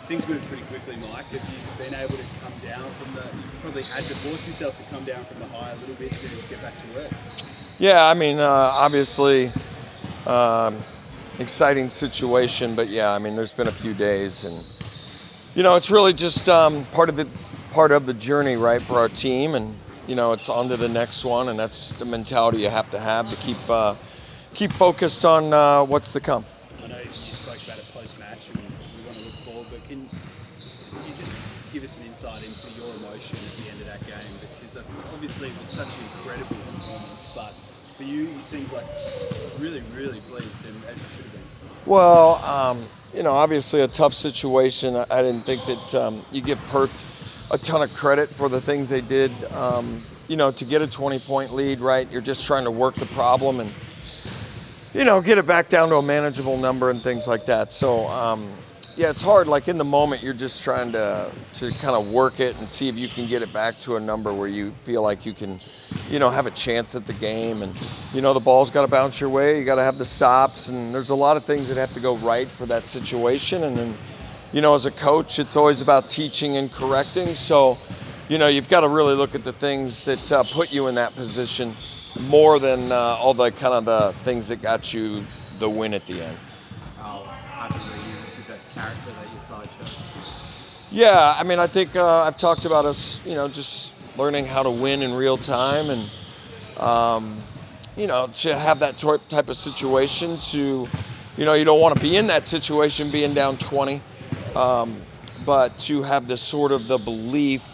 Things move pretty quickly, Mike. Have you been able to come down from the? You probably had to force yourself to come down from the high a little bit to get back to work. Yeah, I mean, obviously, exciting situation, but yeah, I mean, there's been a few days, and it's really just part of the journey, right, for our team, and it's on to the next one, and that's the mentality you have to keep focused on what's to come. I know you spoke about it post-match, and we want to look forward, but can you just give us an insight into your emotion at the end of that game? Because obviously it was such an incredible performance, but for you, you seemed like really, really pleased, and as you should have been. Well, obviously a tough situation. I didn't think that you give Perth a ton of credit for the things they did. To get a 20-point lead, right? You're just trying to work the problem and get it back down to a manageable number and things like that. So, yeah, it's hard. Like in the moment, you're just trying to kind of work it and see if you can get it back to a number where you feel like you can, have a chance at the game. And, the ball's got to bounce your way. You got to have the stops. And there's a lot of things that have to go right for that situation. And then, as a coach, it's always about teaching and correcting. So, you've got to really look at the things that put you in that position more than all the kind of the things that got you the win at the end. How happy were you with that character that your side showed? Yeah, I mean, I think I've talked about us, just learning how to win in real time and, to have that type of situation to, you don't want to be in that situation being down 20, but to have this sort of the belief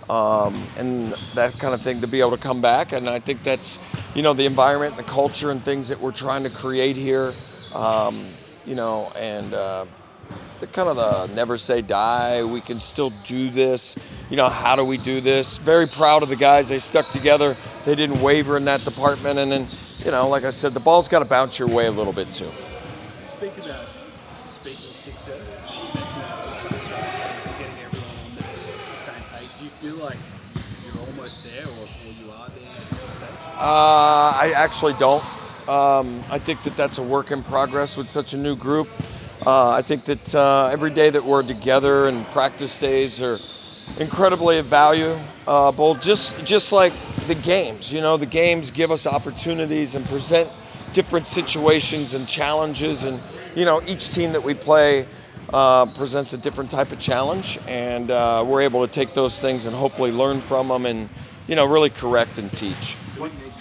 and that kind of thing to be able to come back. And I think that's, the environment and the culture and things that we're trying to create here, and the kind of the never say die, we can still do this. How do we do this? Very proud of the guys. They stuck together. They didn't waver in that department. And then, like I said, the ball's got to bounce your way a little bit too. Speak about speaking sixer. You mentioned that a few times throughout the season, getting everyone on the same page. Do you feel like you're almost there, or you are there at this stage? I actually don't. I think that that's a work in progress with such a new group. I think that every day that we're together and practice days are incredibly valuable, just like the games. The games give us opportunities and present different situations and challenges. And, each team that we play presents a different type of challenge. And we're able to take those things and hopefully learn from them and, really correct and teach. So what needs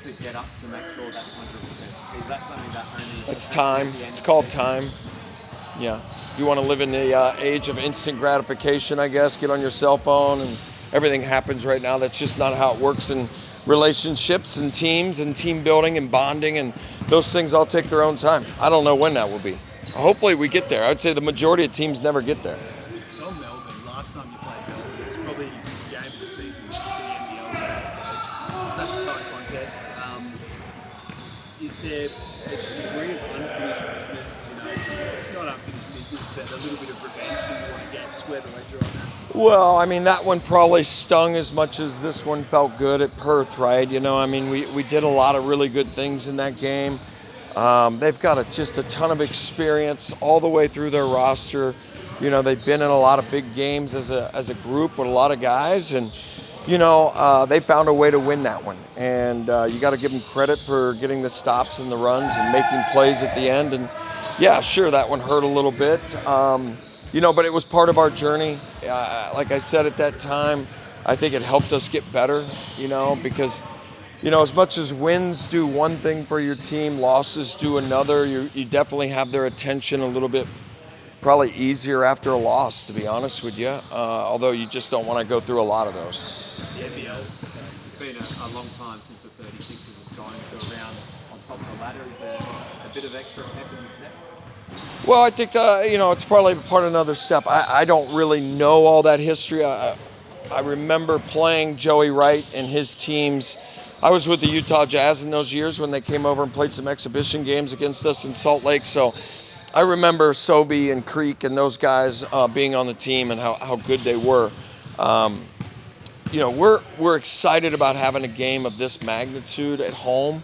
to get up to make sure that's 100%? Is that something that only... It's time. It's called time. Yeah. You want to live in the age of instant gratification, I guess. Get on your cell phone and everything happens right now. That's just not how it works in relationships and teams and team building and bonding, and those things all take their own time. I don't know when that will be. Hopefully we get there. I would say the majority of teams never get there. So Melbourne, last time you played Melbourne, it was probably the game of the season for the NBL at that stage. Such a tight contest. Is there a degree of unfinished business, not unfinished business, but a little bit of revenge that you want to get, square the ledger on that? Well, I mean, that one probably stung as much as this one felt good at Perth, right? I mean, we did a lot of really good things in that game. They've got just a ton of experience all the way through their roster. They've been in a lot of big games as a group with a lot of guys, and they found a way to win that one. And you got to give them credit for getting the stops and the runs and making plays at the end. And yeah, sure, that one hurt a little bit, but it was part of our journey. Like I said at that time, I think it helped us get better, because as much as wins do one thing for your team, losses do another. You definitely have their attention a little bit, probably easier after a loss, to be honest with you, although you just don't want to go through a lot of those. The NBL. It's been a long time since the 36ers have gone into a round on top of the ladder. Is there a bit of extra pep in the step? Well, I think, it's probably part of another step. I don't really know all that history. I remember playing Joey Wright and his teams. I was with the Utah Jazz in those years when they came over and played some exhibition games against us in Salt Lake. So I remember Sobey and Creek and those guys being on the team and how good they were. We're excited about having a game of this magnitude at home.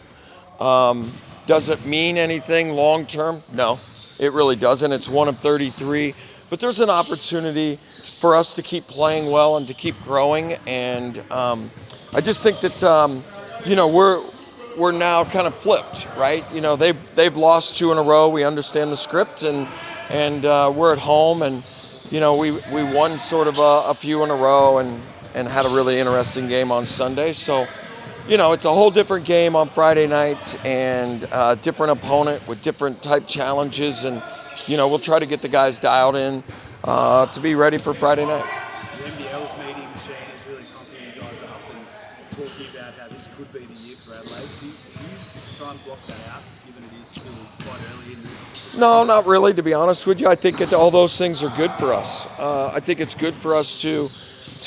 Does it mean anything long term? No, it really doesn't. It's one of 33. But but there's an opportunity for us to keep playing well and to keep growing. And I just think that we're now kind of flipped, right? They've lost 2 in a row. We understand the script, and we're at home, and we won sort of a few in a row, and had a really interesting game on Sunday. So it's a whole different game on Friday night, and a different opponent with different type challenges, and we'll try to get the guys dialed in to be ready for Friday night. The NBL's meeting machine is really pumping you guys up and talking about how this could be the year for Adelaide. Do you try and block that out, given it is still quite early in the No, not really, to be honest with you. I think all those things are good for us. I think it's good for us to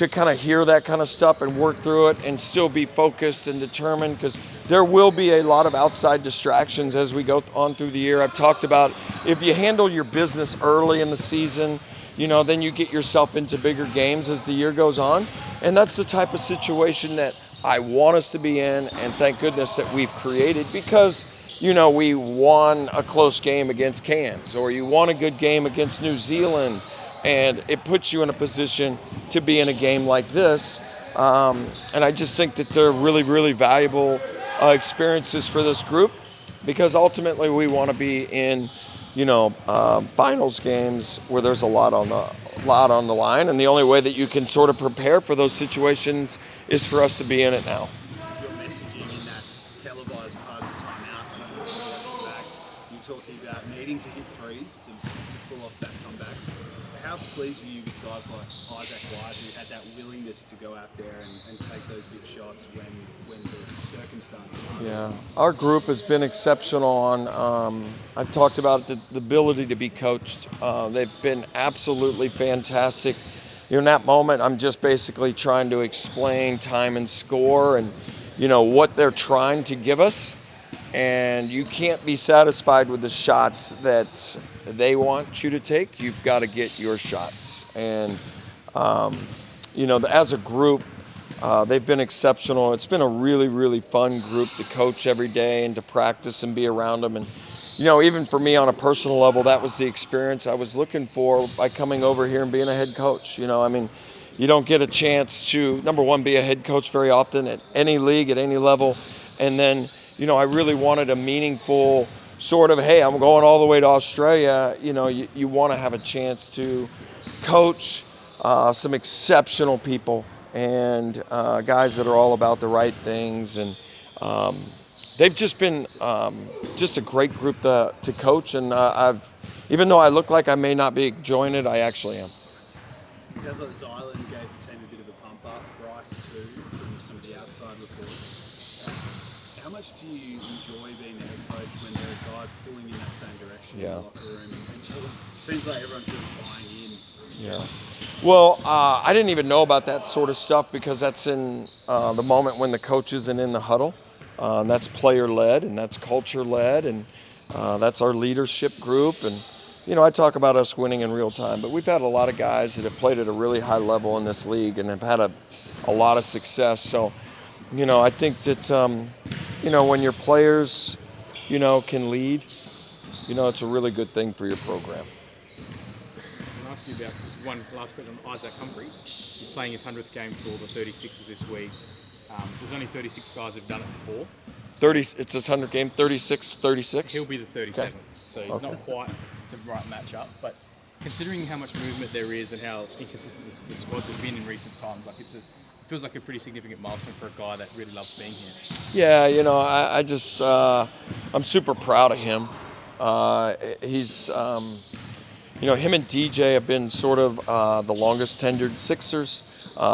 kind of hear that kind of stuff and work through it and still be focused and determined, because there will be a lot of outside distractions as we go on through the year. I've talked about if you handle your business early in the season, then you get yourself into bigger games as the year goes on. And that's the type of situation that I want us to be in, and thank goodness that we've created, because we won a close game against Cairns, or you won a good game against New Zealand, and it puts you in a position to be in a game like this. And I just think that they're really, really valuable experiences for this group, because ultimately we want to be in, finals games where there's a lot on the line, and the only way that you can sort of prepare for those situations is for us to be in it now. your messaging in that televised part of the timeout, and I'm also watching back, you're talking about needing to hit threes to pull off that comeback. How pleased were you with guys like Isaac White, who had that willingness to go out there and take those big shots when the circumstances? Yeah, our group has been exceptional on, I've talked about the ability to be coached. They've been absolutely fantastic. In that moment, I'm just basically trying to explain time and score and, what they're trying to give us. And you can't be satisfied with the shots that they want you to take. You've got to get your shots. And, as a group, they've been exceptional. It's been a really, really fun group to coach every day and to practice and be around them. And, even for me on a personal level, that was the experience I was looking for by coming over here and being a head coach. You don't get a chance to, number one, be a head coach very often at any league, at any level. And then, I really wanted a meaningful sort of, hey, I'm going all the way to Australia. You want to have a chance to coach some exceptional people and guys that are all about the right things. And they've just been just a great group to coach. And even though I look like I may not be enjoying it, I actually am. It sounds like Zylan gave the team a bit of a pump up, Bryce too, from some of the outside reports. How much do you enjoy being the head coach when there are guys pulling in that same direction in the locker room? And it seems like everyone's really buying in. Yeah. Well, I didn't even know about that sort of stuff, because that's in the moment when the coach isn't in the huddle. That's player-led, and that's culture-led, and that's our leadership group. And, I talk about us winning in real time, but we've had a lot of guys that have played at a really high level in this league and have had a lot of success. So, I think that, when your players, can lead, it's a really good thing for your program. I'll ask you about this one last question on Isaac Humphries. He's playing his 100th game for the 36ers this week. There's only 36 guys who've done it before. It's his 100th game, 36. He'll be the 37th, okay. So he's not quite the right matchup. But considering how much movement there is and how inconsistent the squads have been in recent times, it feels like a pretty significant milestone for a guy that really loves being here. Yeah, I just I'm super proud of him. He's him and DJ have been sort of the longest tenured Sixers.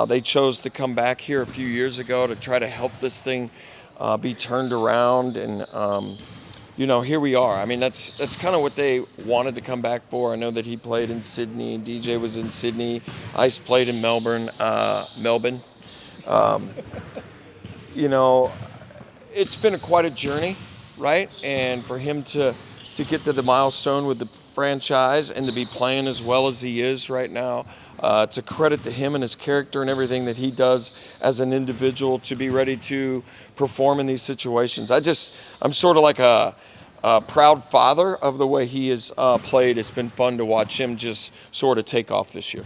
They chose to come back here a few years ago to try to help this thing be turned around, and here we are. I mean, that's kind of what they wanted to come back for. I know that he played in Sydney, and DJ was in Sydney. Ice played in Melbourne. It's been quite a journey, right? And for him to get to the milestone with the franchise and to be playing as well as he is right now, it's a credit to him and his character and everything that he does as an individual to be ready to perform in these situations. I'm sort of like proud father of the way he has played. It's been fun to watch him just sort of take off this year.